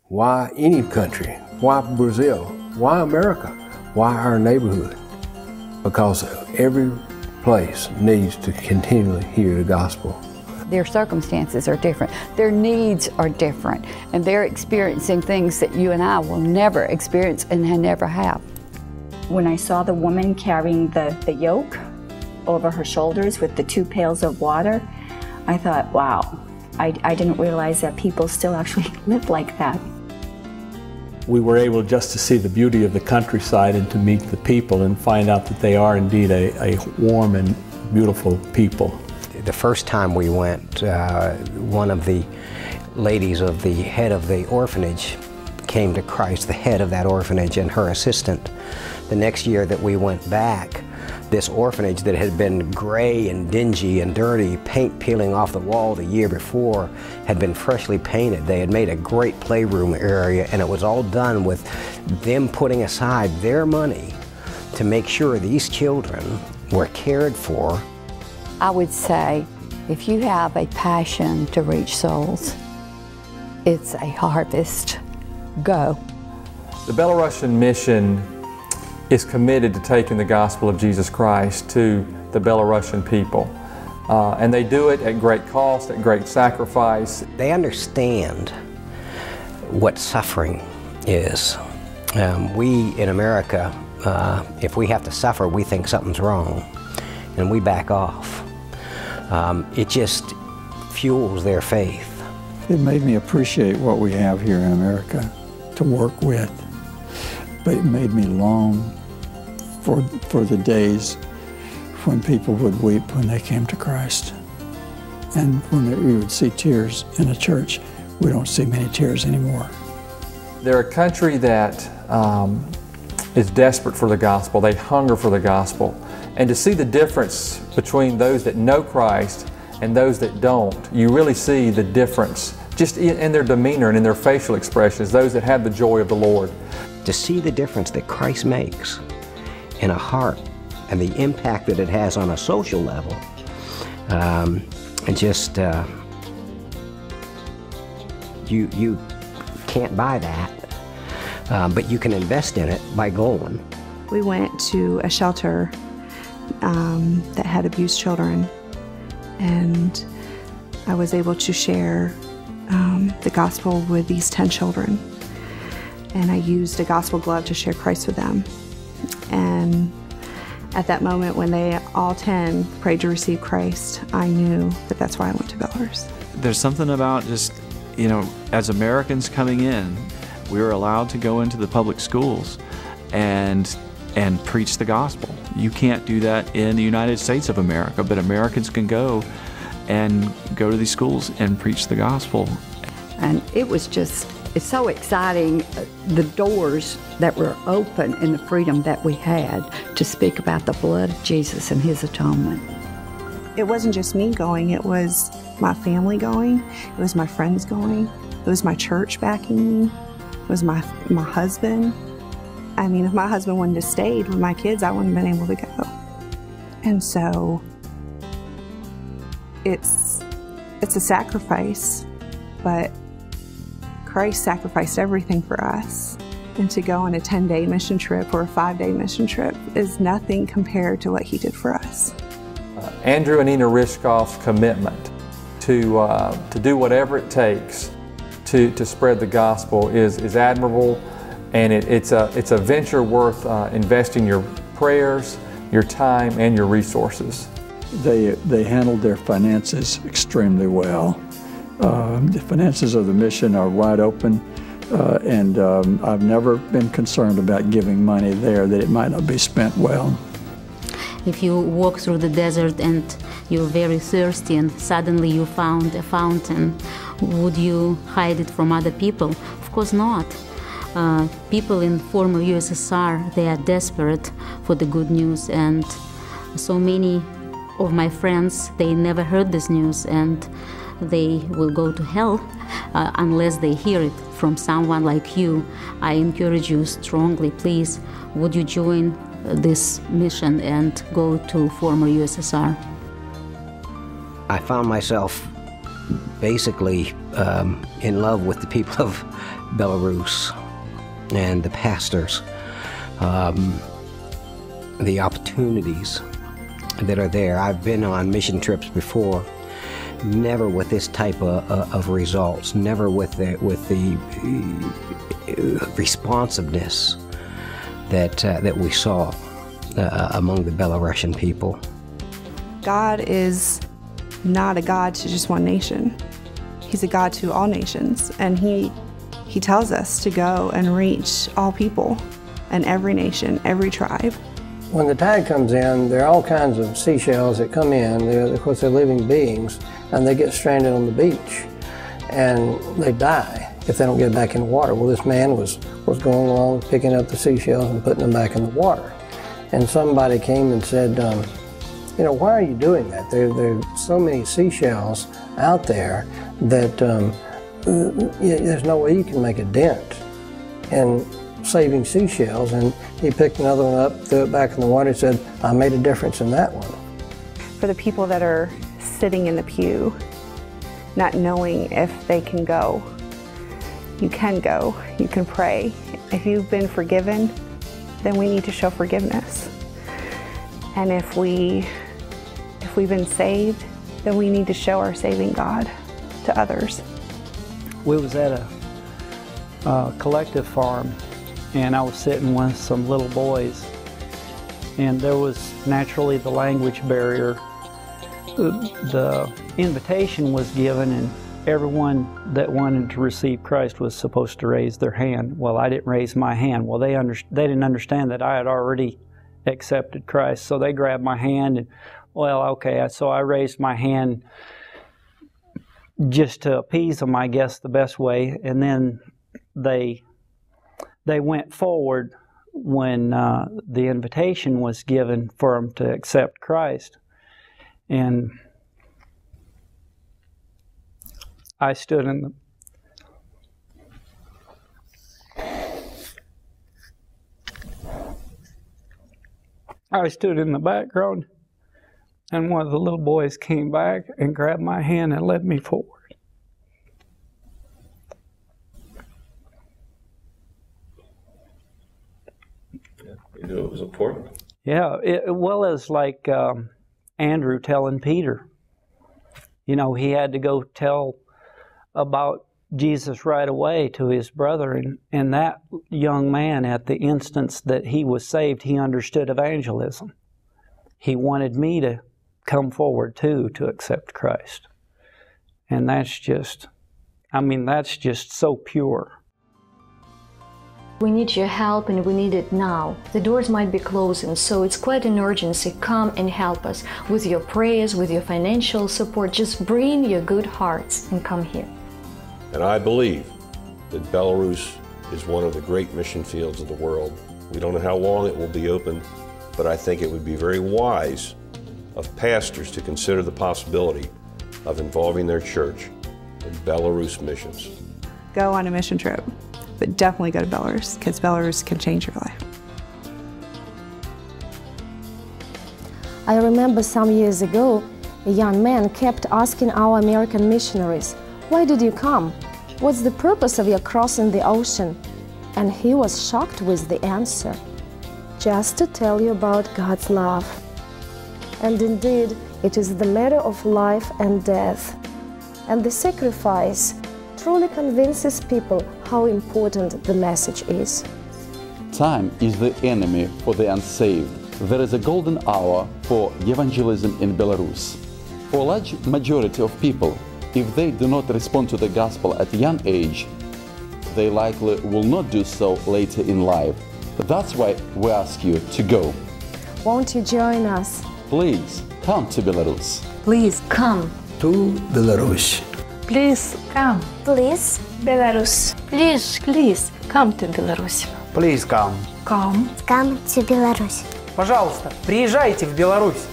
Why any country? Why Brazil? Why America? Why our neighborhood? Because every place needs to continually hear the gospel. Their circumstances are different, their needs are different, and they're experiencing things that you and I will never experience and never have. When I saw the woman carrying the yoke over her shoulders with the 2 pails of water, I thought, wow, I didn't realize that people still actually live like that. We were able just to see the beauty of the countryside and to meet the people and find out that they are indeed a warm and beautiful people. The first time we went, one of the ladies of the head of the orphanage came to Christ, the head of that orphanage and her assistant. The next year that we went back, this orphanage that had been gray and dingy and dirty, paint peeling off the wall the year before, had been freshly painted. They had made a great playroom area, and it was all done with them putting aside their money to make sure these children were cared for. I would say, if you have a passion to reach souls, it's a harvest. Go. The Belarusian mission is committed to taking the gospel of Jesus Christ to the Belarusian people. And they do it at great cost, at great sacrifice. They understand what suffering is. We in America, if we have to suffer, we think something's wrong, and we back off. It just fuels their faith. It made me appreciate what we have here in America to work with, but it made me long for the days when people would weep when they came to Christ. And when you would see tears in a church, we don't see many tears anymore. They're a country that is desperate for the gospel. They hunger for the gospel. And to see the difference between those that know Christ and those that don't, you really see the difference just in their demeanor and in their facial expressions, those that have the joy of the Lord. To see the difference that Christ makes in a heart and the impact that it has on a social level, and just, you can't buy that, but you can invest in it by going. We went to a shelter that had abused children, and I was able to share the gospel with these 10 children, and I used a gospel glove to share Christ with them. And at that moment when they all 10 prayed to receive Christ, I knew that that's why I went to Belarus. There's something about just, you know, as Americans coming in, we were allowed to go into the public schools and preach the gospel. You can't do that in the United States of America, but Americans can go to these schools and preach the gospel. And it was just, it's so exciting, the doors that were open and the freedom that we had to speak about the blood of Jesus and His atonement. It wasn't just me going, it was my family going, it was my friends going, it was my church backing me, it was my husband. I mean, if my husband wouldn't have stayed with my kids, I wouldn't have been able to go. And so it's a sacrifice, but Christ sacrificed everything for us. And to go on a 10-day mission trip or a 5-day mission trip is nothing compared to what He did for us. Andrew and Nina Rishkoff's commitment to do whatever it takes to spread the gospel is admirable, and it's a venture worth investing your prayers, your time, and your resources. They handled their finances extremely well. The finances of the mission are wide open, and I've never been concerned about giving money there that it might not be spent well. If you walk through the desert and you're very thirsty and suddenly you found a fountain, would you hide it from other people? Of course not. People in former USSR, they are desperate for the good news, and so many of my friends, they never heard this news, and they will go to hell unless they hear it from someone like you. I encourage you strongly, please, would you join this mission and go to former USSR? I found myself basically in love with the people of Belarus and the pastors, the opportunities that are there. I've been on mission trips before, never with this type of results, never with the responsiveness that we saw among the Belarusian people. God is not a God to just one nation. He's a God to all nations, and He tells us to go and reach all people and every nation, every tribe. When the tide comes in, there are all kinds of seashells that come in. Of course, they're living beings, and they get stranded on the beach, and they die if they don't get back in the water. Well, this man was going along, picking up the seashells and putting them back in the water. And somebody came and said, you know, why are you doing that? There are so many seashells out there that there's no way you can make a dent in saving seashells. And he picked another one up, threw it back in the water, and said, I made a difference in that one. For the people that are sitting in the pew, not knowing if they can go, you can go, you can pray. If you've been forgiven, then we need to show forgiveness. And if we've been saved, then we need to show our saving God to others. We was at a collective farm, and I was sitting with some little boys, and there was naturally the language barrier. The invitation was given, and everyone that wanted to receive Christ was supposed to raise their hand. Well, I didn't raise my hand. Well, they didn't understand that I had already accepted Christ, so they grabbed my hand, and well, okay, so I raised my hand just to appease them, I guess, the best way, and then they went forward when the invitation was given for them to accept Christ. And I stood in the background, and one of the little boys came back and grabbed my hand and led me forward. You knew it was important. Yeah, well, as like Andrew telling Peter. You know, he had to go tell about Jesus right away to his brother, and that young man, at the instance that he was saved, he understood evangelism. He wanted me to come forward too to accept Christ. And that's just, I mean, that's just so pure. We need your help, and we need it now. The doors might be closing, so it's quite an urgency. Come and help us with your prayers, with your financial support. Just bring your good hearts and come here. And I believe that Belarus is one of the great mission fields of the world. We don't know how long it will be open, but I think it would be very wise of pastors to consider the possibility of involving their church in Belarus missions. Go on a mission trip, but definitely go to Belarus, because Belarus can change your life. I remember some years ago, a young man kept asking our American missionaries, "Why did you come? What's the purpose of your crossing the ocean?" And he was shocked with the answer, "Just to tell you about God's love." And indeed, it is the matter of life and death. And the sacrifice truly convinces people how important the message is. Time is the enemy for the unsaved. There is a golden hour for evangelism in Belarus. For a large majority of people, if they do not respond to the gospel at a young age, they likely will not do so later in life. That's why we ask you to go. Won't you join us? Please come to Belarus. Please come to Belarus. Please come. Please, Belarus. Please come to Belarus. Please come. Come to Belarus. Пожалуйста, приезжайте в Беларусь.